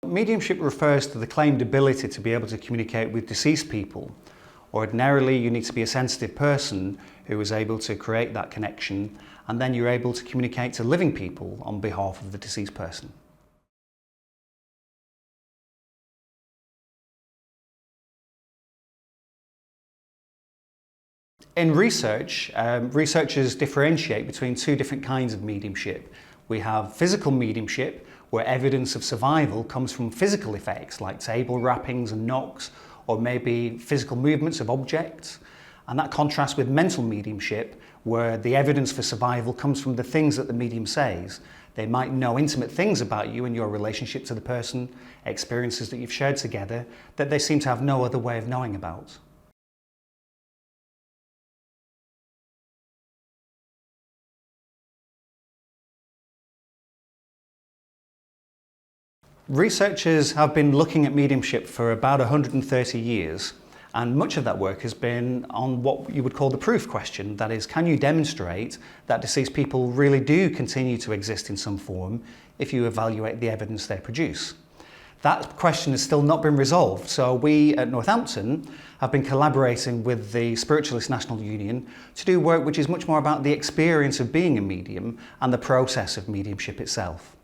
Mediumship refers to the claimed ability to be able to communicate with deceased people. Ordinarily, you need to be a sensitive person who is able to create that connection, and then you're able to communicate to living people on behalf of the deceased person. In research, researchers differentiate between two different kinds of mediumship. We have physical mediumship, where evidence of survival comes from physical effects like table rappings and knocks, or maybe physical movements of objects. And that contrasts with mental mediumship, where the evidence for survival comes from the things that the medium says. They might know intimate things about you and your relationship to the person, experiences that you've shared together, that they seem to have no other way of knowing about. Researchers have been looking at mediumship for about 130 years, and much of that work has been on what you would call the proof question. That is, can you demonstrate that deceased people really do continue to exist in some form if you evaluate the evidence they produce? That question has still not been resolved, so we at Northampton have been collaborating with the Spiritualist National Union to do work which is much more about the experience of being a medium and the process of mediumship itself.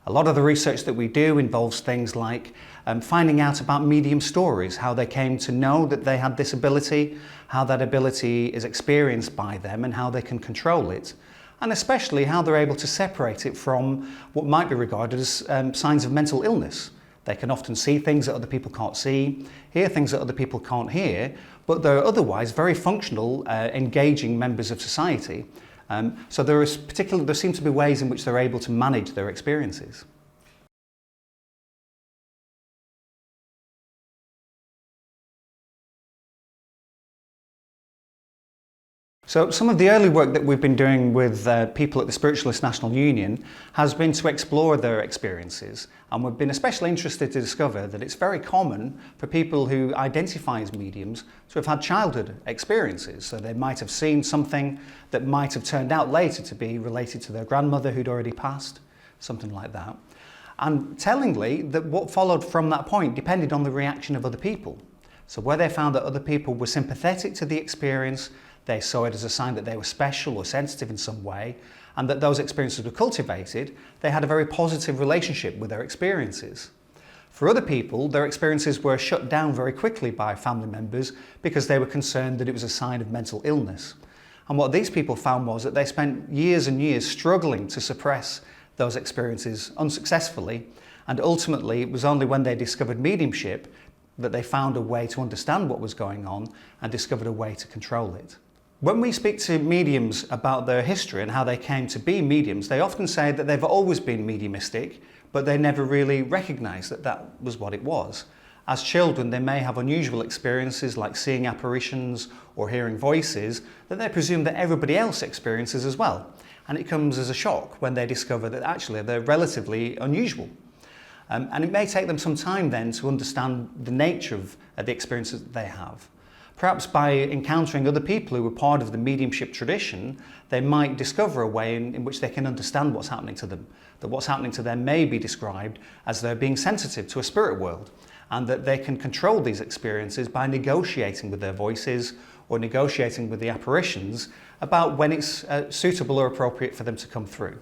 A lot of the research that we do involves things like finding out about medium stories, how they came to know that they had this ability, how that ability is experienced by them and how they can control it, and especially how they're able to separate it from what might be regarded as signs of mental illness. They can often see things that other people can't see, hear things that other people can't hear, but they're otherwise very functional, engaging members of society. So there seem to be ways in which they're able to manage their experiences. So some of the early work that we've been doing with people at the Spiritualist National Union has been to explore their experiences, and we've been especially interested to discover that it's very common for people who identify as mediums to have had childhood experiences. So they might have seen something that might have turned out later to be related to their grandmother who'd already passed, something like that. And tellingly, that what followed from that point depended on the reaction of other people. So where they found that other people were sympathetic to the experience, they saw it as a sign that they were special or sensitive in some way, and that those experiences were cultivated, they had a very positive relationship with their experiences. For other people, their experiences were shut down very quickly by family members because they were concerned that it was a sign of mental illness. And what these people found was that they spent years and years struggling to suppress those experiences unsuccessfully, and ultimately it was only when they discovered mediumship that they found a way to understand what was going on and discovered a way to control it. When we speak to mediums about their history and how they came to be mediums, they often say that they've always been mediumistic, but they never really recognised that that was what it was. As children, they may have unusual experiences like seeing apparitions or hearing voices that they presume that everybody else experiences as well. And it comes as a shock when they discover that actually they're relatively unusual. And it may take them some time then to understand the nature of the experiences that they have. Perhaps by encountering other people who were part of the mediumship tradition, they might discover a way in which they can understand what's happening to them. That what's happening to them may be described as they're being sensitive to a spirit world, and that they can control these experiences by negotiating with their voices or negotiating with the apparitions about when it's suitable or appropriate for them to come through.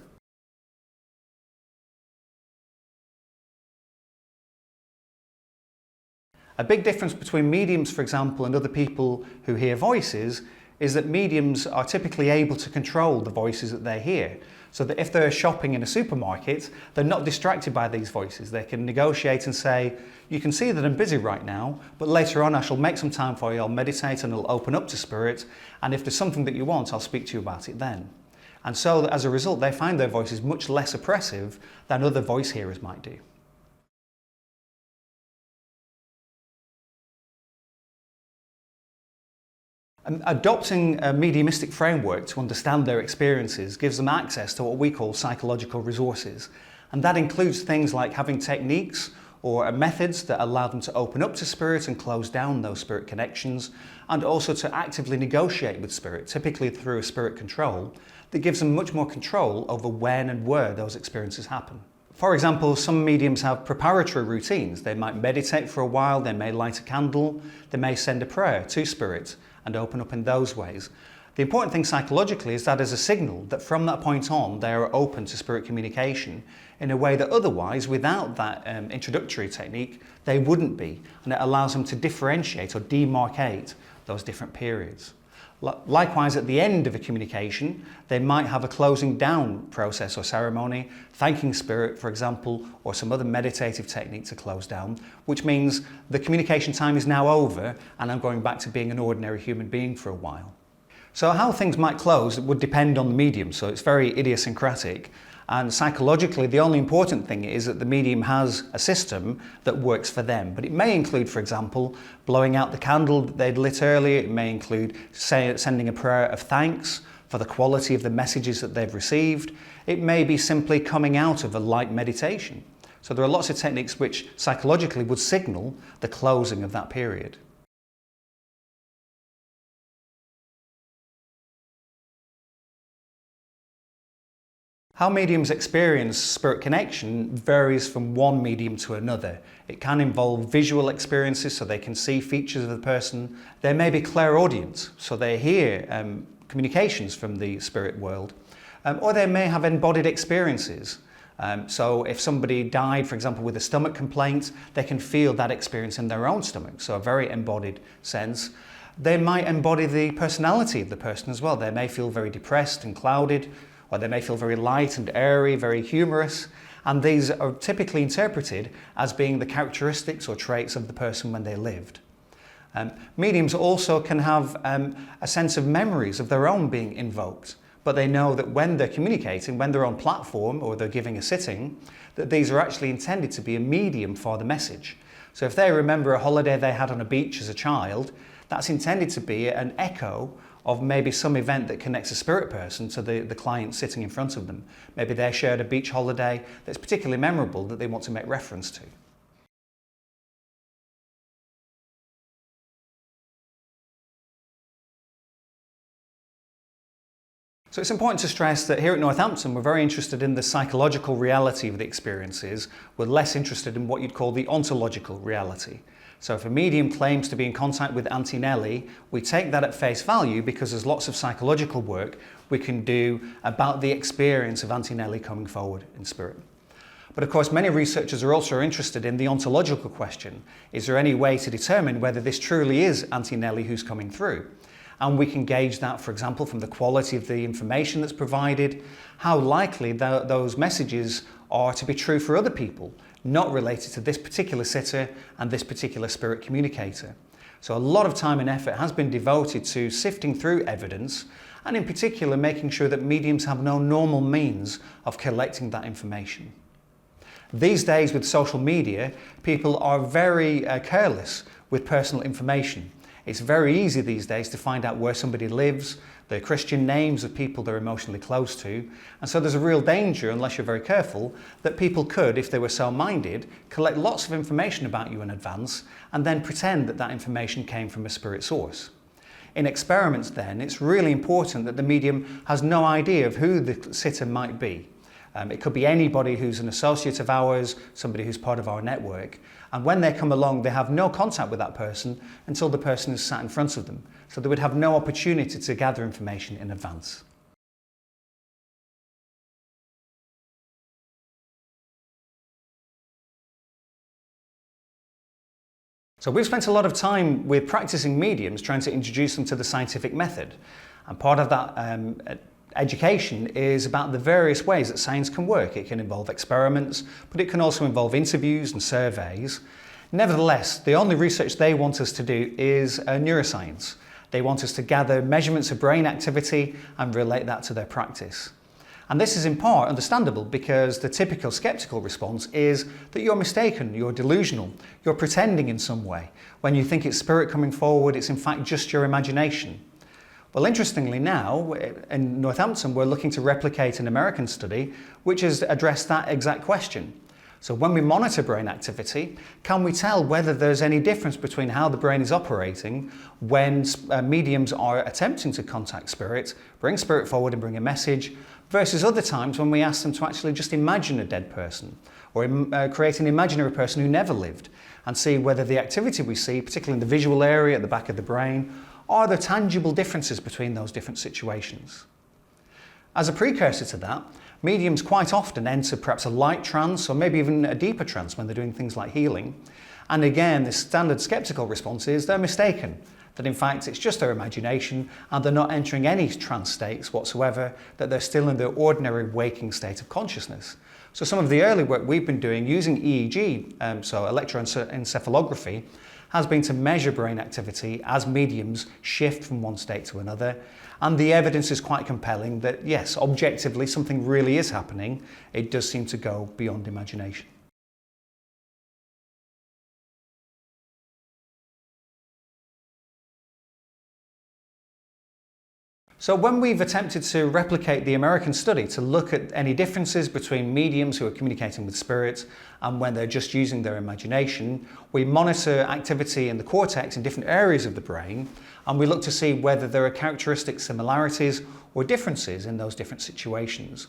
A big difference between mediums, for example, and other people who hear voices is that mediums are typically able to control the voices that they hear. So that if they're shopping in a supermarket, they're not distracted by these voices. They can negotiate and say, you can see that I'm busy right now, but later on I shall make some time for you, I'll meditate and I'll open up to spirit, and if there's something that you want, I'll speak to you about it then. And so as a result, they find their voices much less oppressive than other voice hearers might do. Adopting a mediumistic framework to understand their experiences gives them access to what we call psychological resources. And that includes things like having techniques or methods that allow them to open up to spirit and close down those spirit connections, and also to actively negotiate with spirit, typically through a spirit control, that gives them much more control over when and where those experiences happen. For example, some mediums have preparatory routines. They might meditate for a while, they may light a candle, they may send a prayer to spirit and open up in those ways. The important thing psychologically is that as a signal that from that point on they are open to spirit communication in a way that otherwise, without that introductory technique, they wouldn't be. And it allows them to differentiate or demarcate those different periods. Likewise, at the end of a communication, they might have a closing down process or ceremony, thanking spirit, for example, or some other meditative technique to close down, which means the communication time is now over and I'm going back to being an ordinary human being for a while. So how things might close would depend on the medium, so it's very idiosyncratic. And psychologically, the only important thing is that the medium has a system that works for them. But it may include, for example, blowing out the candle that they'd lit earlier. It may include sending a prayer of thanks for the quality of the messages that they've received. It may be simply coming out of a light meditation. So there are lots of techniques which psychologically would signal the closing of that period. How mediums experience spirit connection varies from one medium to another. It can involve visual experiences, so they can see features of the person. There may be clairaudient, so they hear communications from the spirit world. Or they may have embodied experiences. So if somebody died, for example, with a stomach complaint, they can feel that experience in their own stomach, so a very embodied sense. They might embody the personality of the person as well. They may feel very depressed and clouded, or they may feel very light and airy, very humorous, and these are typically interpreted as being the characteristics or traits of the person when they lived. Mediums also can have a sense of memories of their own being invoked, but they know that when they're communicating, when they're on platform or they're giving a sitting, that these are actually intended to be a medium for the message. So if they remember a holiday they had on a beach as a child, that's intended to be an echo of maybe some event that connects a spirit person to the client sitting in front of them. Maybe they shared a beach holiday that's particularly memorable that they want to make reference to. So it's important to stress that here at Northampton we're very interested in the psychological reality of the experiences. We're less interested in what you'd call the ontological reality. So if a medium claims to be in contact with Auntie Nellie, we take that at face value because there's lots of psychological work we can do about the experience of Auntie Nellie coming forward in spirit. But of course, many researchers are also interested in the ontological question. Is there any way to determine whether this truly is Auntie Nellie who's coming through? And we can gauge that, for example, from the quality of the information that's provided, how likely those messages are to be true for other people, not related to this particular sitter and this particular spirit communicator. So a lot of time and effort has been devoted to sifting through evidence, and in particular making sure that mediums have no normal means of collecting that information. These days with social media, people are very careless with personal information. It's very easy these days to find out where somebody lives, the Christian names of people they're emotionally close to, and so there's a real danger, unless you're very careful, that people could, if they were so minded, collect lots of information about you in advance and then pretend that that information came from a spirit source. In experiments then, it's really important that the medium has no idea of who the sitter might be. It could be anybody who's an associate of ours, somebody who's part of our network. And when they come along, they have no contact with that person until the person is sat in front of them. So they would have no opportunity to gather information in advance. So we've spent a lot of time with practicing mediums trying to introduce them to the scientific method. And part of that education is about the various ways that science can work. It can involve experiments, but it can also involve interviews and surveys. Nevertheless, the only research they want us to do is neuroscience. They want us to gather measurements of brain activity and relate that to their practice. And this is in part understandable because the typical skeptical response is that you're mistaken, you're delusional, you're pretending in some way. When you think it's spirit coming forward, it's in fact just your imagination. Well, interestingly now, in Northampton, we're looking to replicate an American study which has addressed that exact question. So when we monitor brain activity, can we tell whether there's any difference between how the brain is operating when mediums are attempting to contact spirit, bring spirit forward and bring a message, versus other times when we ask them to actually just imagine a dead person or create an imaginary person who never lived, and see whether the activity we see, particularly in the visual area at the back of the brain, are there tangible differences between those different situations. As a precursor to that, mediums quite often enter perhaps a light trance or maybe even a deeper trance when they're doing things like healing. And again, the standard skeptical response is they're mistaken, that in fact it's just their imagination and they're not entering any trance states whatsoever, that they're still in their ordinary waking state of consciousness. So some of the early work we've been doing using EEG, so electroencephalography, has been to measure brain activity as mediums shift from one state to another. And the evidence is quite compelling that yes, objectively something really is happening. It does seem to go beyond imagination. So when we've attempted to replicate the American study to look at any differences between mediums who are communicating with spirits and when they're just using their imagination, we monitor activity in the cortex in different areas of the brain, and we look to see whether there are characteristic similarities or differences in those different situations.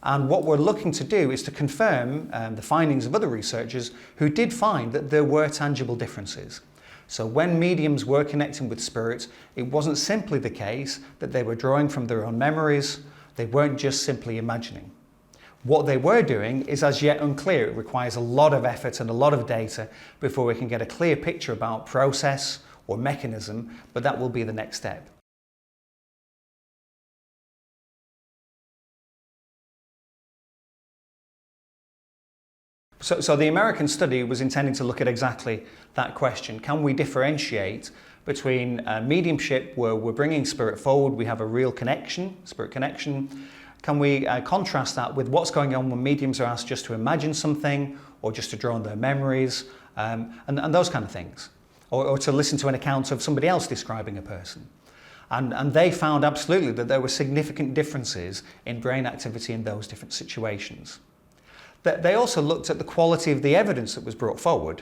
And what we're looking to do is to confirm the findings of other researchers who did find that there were tangible differences. So when mediums were connecting with spirits, it wasn't simply the case that they were drawing from their own memories, they weren't just simply imagining. What they were doing is as yet unclear. It requires a lot of effort and a lot of data before we can get a clear picture about process or mechanism, but that will be the next step. So the American study was intending to look at exactly that question. Can we differentiate between mediumship where we're bringing spirit forward, we have a real connection, spirit connection? Can we contrast that with what's going on when mediums are asked just to imagine something or just to draw on their memories and those kind of things? Or to listen to an account of somebody else describing a person. And they found absolutely that there were significant differences in brain activity in those different situations. They also looked at the quality of the evidence that was brought forward.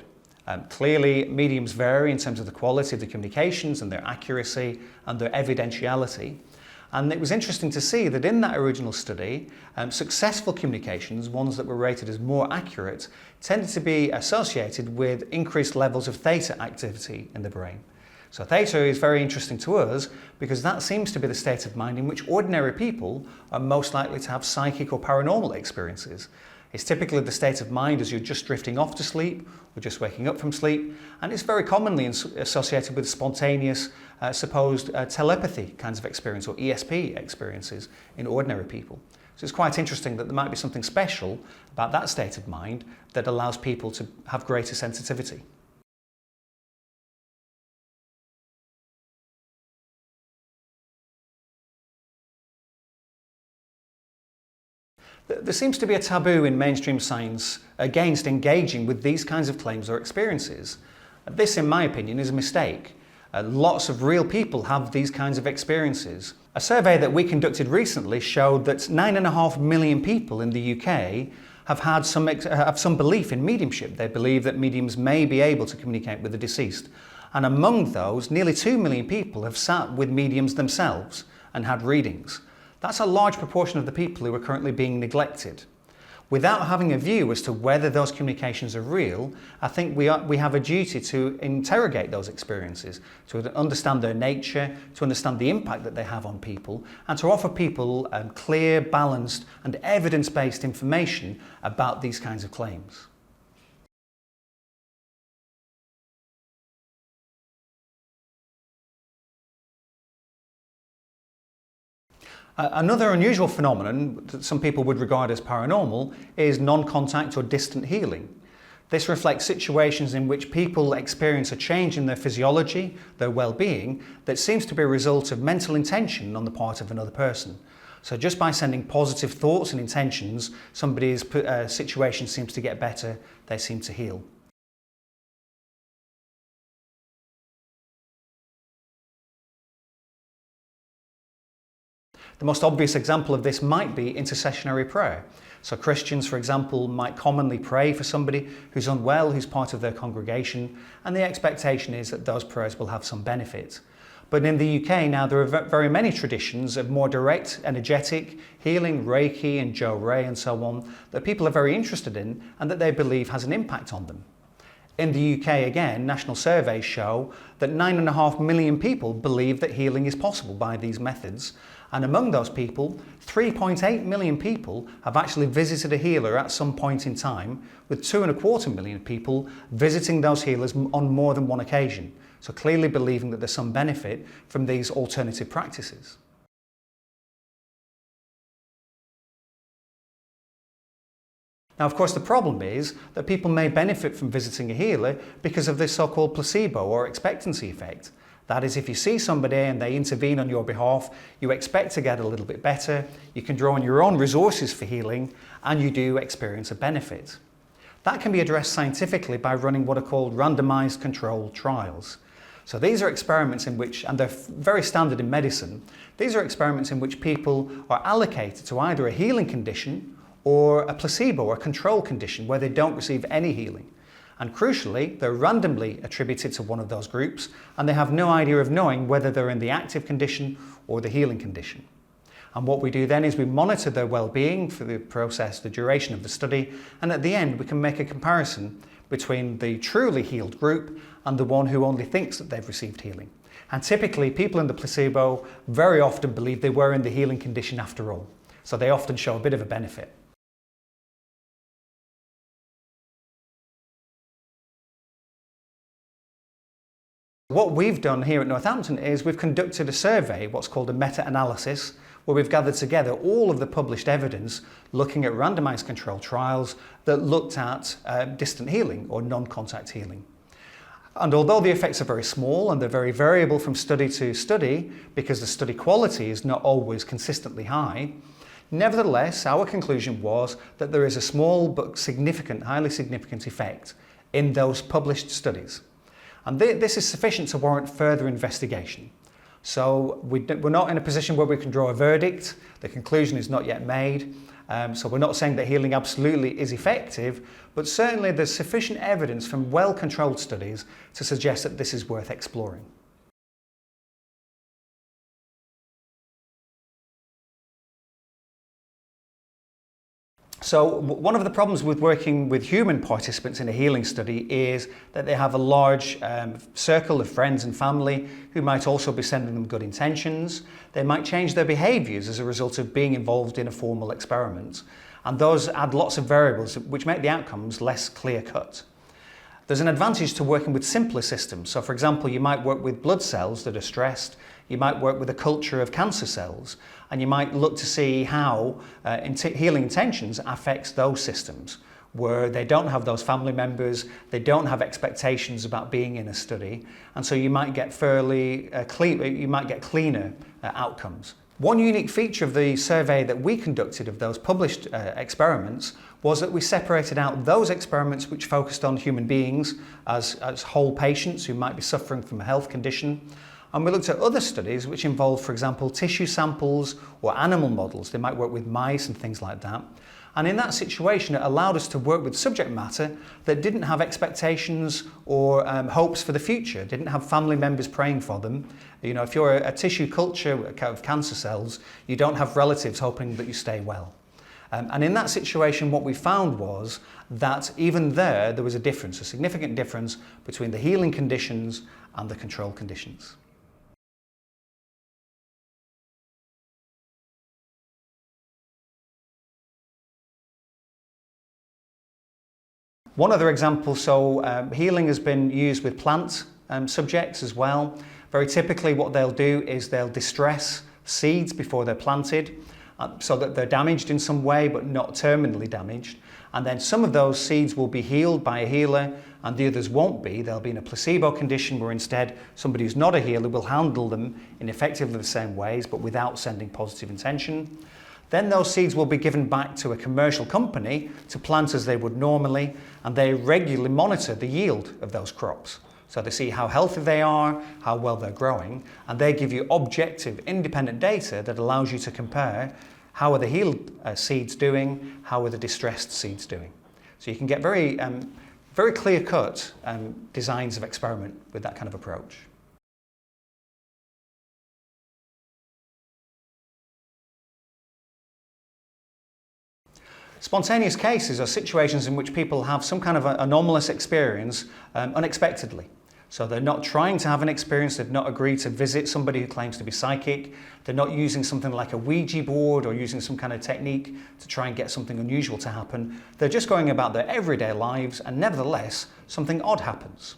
Clearly, mediums vary in terms of the quality of the communications and their accuracy and their evidentiality. And it was interesting to see that in that original study, successful communications, ones that were rated as more accurate, tended to be associated with increased levels of theta activity in the brain. So theta is very interesting to us because that seems to be the state of mind in which ordinary people are most likely to have psychic or paranormal experiences. It's typically the state of mind as you're just drifting off to sleep or just waking up from sleep, and it's very commonly associated with spontaneous supposed telepathy kinds of experience or ESP experiences in ordinary people. So it's quite interesting that there might be something special about that state of mind that allows people to have greater sensitivity. There seems to be a taboo in mainstream science against engaging with these kinds of claims or experiences. This, in my opinion, is a mistake. Lots of real people have these kinds of experiences. A survey that we conducted recently showed that 9.5 million people in the UK have some belief in mediumship. They believe that mediums may be able to communicate with the deceased. And among those, nearly 2 million people have sat with mediums themselves and had readings. That's a large proportion of the people who are currently being neglected. Without having a view as to whether those communications are real, I think we have a duty to interrogate those experiences, to understand their nature, to understand the impact that they have on people, and to offer people clear, balanced, and evidence-based information about these kinds of claims. Another unusual phenomenon that some people would regard as paranormal is non-contact or distant healing. This reflects situations in which people experience a change in their physiology, their well-being, that seems to be a result of mental intention on the part of another person. So just by sending positive thoughts and intentions, somebody's situation seems to get better, they seem to heal. The most obvious example of this might be intercessionary prayer. So Christians, for example, might commonly pray for somebody who's unwell, who's part of their congregation, and the expectation is that those prayers will have some benefit. But in the UK now, there are very many traditions of more direct, energetic healing, Reiki and Jo Ray and so on, that people are very interested in and that they believe has an impact on them. In the UK again, national surveys show that 9.5 million people believe that healing is possible by these methods. And among those people, 3.8 million people have actually visited a healer at some point in time, with 2.25 million people visiting those healers on more than one occasion. So clearly believing that there's some benefit from these alternative practices. Now, of course, the problem is that people may benefit from visiting a healer because of this so-called placebo or expectancy effect. That is, if you see somebody and they intervene on your behalf, you expect to get a little bit better, you can draw on your own resources for healing, and you do experience a benefit. That can be addressed scientifically by running what are called randomized controlled trials. So these are experiments in which, and they're very standard in medicine, these are experiments in which people are allocated to either a healing condition or a placebo or a control condition where they don't receive any healing. And crucially, they're randomly attributed to one of those groups and they have no idea of knowing whether they're in the active condition or the healing condition. And what we do then is we monitor their well-being for the process, the duration of the study, and at the end we can make a comparison between the truly healed group and the one who only thinks that they've received healing. And typically people in the placebo very often believe they were in the healing condition after all. So they often show a bit of a benefit. What we've done here at Northampton is we've conducted a survey, what's called a meta-analysis, where we've gathered together all of the published evidence looking at randomized controlled trials that looked at distant healing or non-contact healing. And although the effects are very small and they're very variable from study to study, because the study quality is not always consistently high, nevertheless, our conclusion was that there is a small but significant, highly significant effect in those published studies. And this is sufficient to warrant further investigation. So we're not in a position where we can draw a verdict. The conclusion is not yet made. So we're not saying that healing absolutely is effective, but certainly there's sufficient evidence from well-controlled studies to suggest that this is worth exploring. So one of the problems with working with human participants in a healing study is that they have a large circle of friends and family who might also be sending them good intentions. They might change their behaviours as a result of being involved in a formal experiment. And those add lots of variables which make the outcomes less clear-cut. There's an advantage to working with simpler systems. So for example, you might work with blood cells that are stressed, you might work with a culture of cancer cells, and you might look to see how healing intentions affects those systems, where they don't have those family members, they don't have expectations about being in a study, and so you might get cleaner outcomes. One unique feature of the survey that we conducted of those published experiments was that we separated out those experiments which focused on human beings as whole patients who might be suffering from a health condition. And we looked at other studies which involved, for example, tissue samples or animal models. They might work with mice and things like that. And in that situation, it allowed us to work with subject matter that didn't have expectations or hopes for the future, didn't have family members praying for them. You know, if you're a tissue culture of cancer cells, you don't have relatives hoping that you stay well. And in that situation, what we found was that even there was a difference, a significant difference between the healing conditions and the control conditions. One other example, healing has been used with plant subjects as well. Very typically what they'll do is they'll distress seeds before they're planted so that they're damaged in some way but not terminally damaged. And then some of those seeds will be healed by a healer and the others won't be. They'll be in a placebo condition where instead somebody who's not a healer will handle them in effectively the same ways but without sending positive intention. Then those seeds will be given back to a commercial company to plant as they would normally, and they regularly monitor the yield of those crops. So they see how healthy they are, how well they're growing, and they give you objective, independent data that allows you to compare How are the healed seeds doing? How are the distressed seeds doing? So you can get very clear-cut designs of experiment with that kind of approach. Spontaneous cases are situations in which people have some kind of anomalous experience unexpectedly. So they're not trying to have an experience, they've not agreed to visit somebody who claims to be psychic, they're not using something like a Ouija board or using some kind of technique to try and get something unusual to happen. They're just going about their everyday lives, and nevertheless, something odd happens.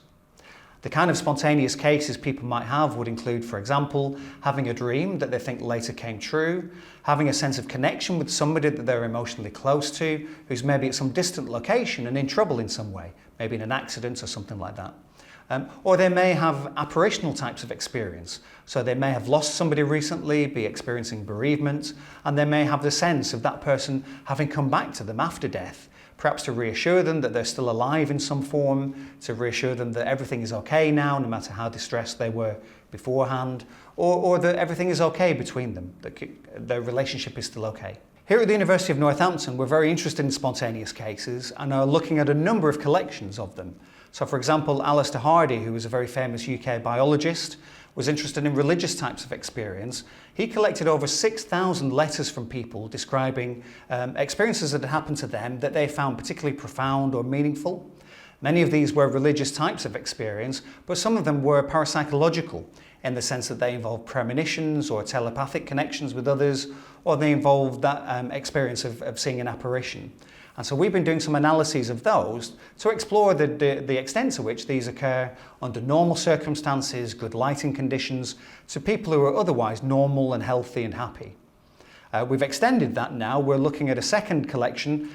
The kind of spontaneous cases people might have would include, for example, having a dream that they think later came true, having a sense of connection with somebody that they're emotionally close to, who's maybe at some distant location and in trouble in some way, maybe in an accident or something like that. Or they may have apparitional types of experience. So they may have lost somebody recently, be experiencing bereavement, and they may have the sense of that person having come back to them after death, perhaps to reassure them that they're still alive in some form, to reassure them that everything is okay now, no matter how distressed they were beforehand, or that everything is okay between them, that their relationship is still okay. Here at the University of Northampton, we're very interested in spontaneous cases and are looking at a number of collections of them. So for example, Alistair Hardy, who was a very famous UK biologist, was interested in religious types of experience. He collected over 6,000 letters from people describing experiences that had happened to them that they found particularly profound or meaningful. Many of these were religious types of experience, but some of them were parapsychological in the sense that they involved premonitions or telepathic connections with others, or they involved that experience of seeing an apparition. And so we've been doing some analyses of those to explore the extent to which these occur under normal circumstances, good lighting conditions, to people who are otherwise normal and healthy and happy. We've extended that now. We're looking at a second collection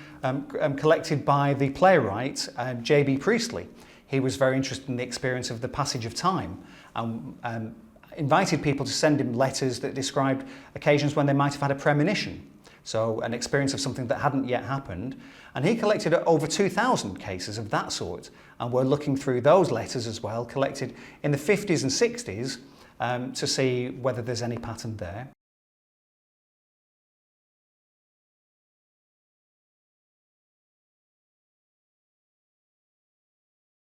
collected by the playwright J.B. Priestley. He was very interested in the experience of the passage of time and invited people to send him letters that described occasions when they might have had a premonition. So an experience of something that hadn't yet happened. And he collected over 2,000 cases of that sort. And we're looking through those letters as well, collected in the 50s and 60s, to see whether there's any pattern there.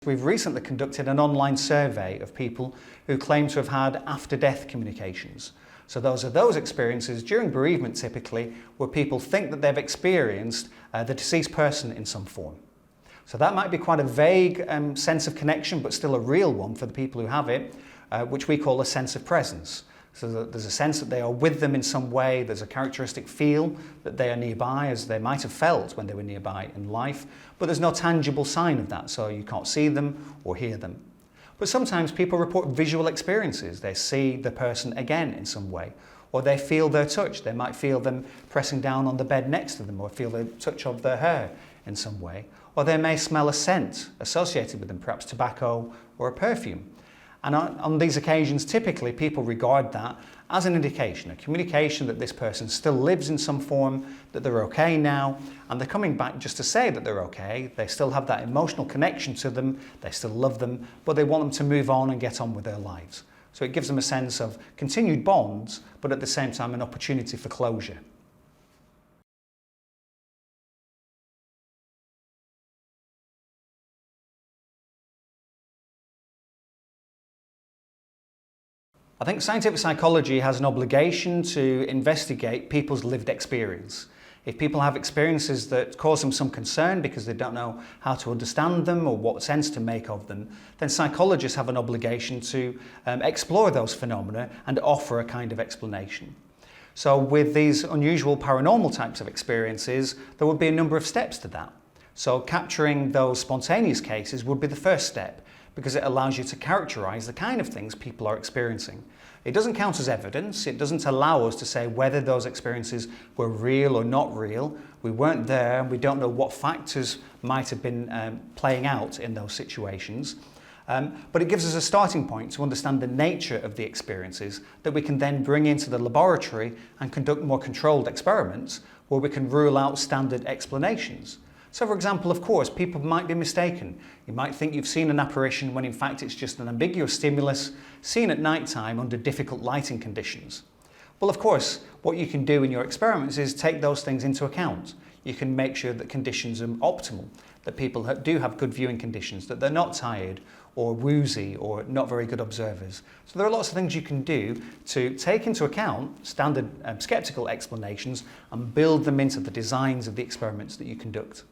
We've recently conducted an online survey of people who claim to have had after-death communications. So those are those experiences during bereavement typically where people think that they've experienced the deceased person in some form. So that might be quite a vague sense of connection, but still a real one for the people who have it, which we call a sense of presence. So there's a sense that they are with them in some way, there's a characteristic feel that they are nearby as they might have felt when they were nearby in life, but there's no tangible sign of that, so you can't see them or hear them. But sometimes people report visual experiences. They see the person again in some way, or they feel their touch. They might feel them pressing down on the bed next to them, or feel the touch of their hair in some way. Or they may smell a scent associated with them, perhaps tobacco or a perfume. And on these occasions, typically people regard that as an indication, a communication that this person still lives in some form, that they're okay now, and they're coming back just to say that they're okay. They still have that emotional connection to them, they still love them, but they want them to move on and get on with their lives. So it gives them a sense of continued bonds, but at the same time an opportunity for closure. I think scientific psychology has an obligation to investigate people's lived experience. If people have experiences that cause them some concern because they don't know how to understand them or what sense to make of them, then psychologists have an obligation to explore those phenomena and offer a kind of explanation. So with these unusual paranormal types of experiences, there would be a number of steps to that. So capturing those spontaneous cases would be the first step, because it allows you to characterize the kind of things people are experiencing. It doesn't count as evidence. It doesn't allow us to say whether those experiences were real or not real. We weren't there. We don't know what factors might have been playing out in those situations. But it gives us a starting point to understand the nature of the experiences that we can then bring into the laboratory and conduct more controlled experiments where we can rule out standard explanations. So for example, of course, people might be mistaken. You might think you've seen an apparition when in fact it's just an ambiguous stimulus seen at night time under difficult lighting conditions. Well, of course, what you can do in your experiments is take those things into account. You can make sure that conditions are optimal, that people do have good viewing conditions, that they're not tired or woozy or not very good observers. So there are lots of things you can do to take into account standard skeptical explanations and build them into the designs of the experiments that you conduct.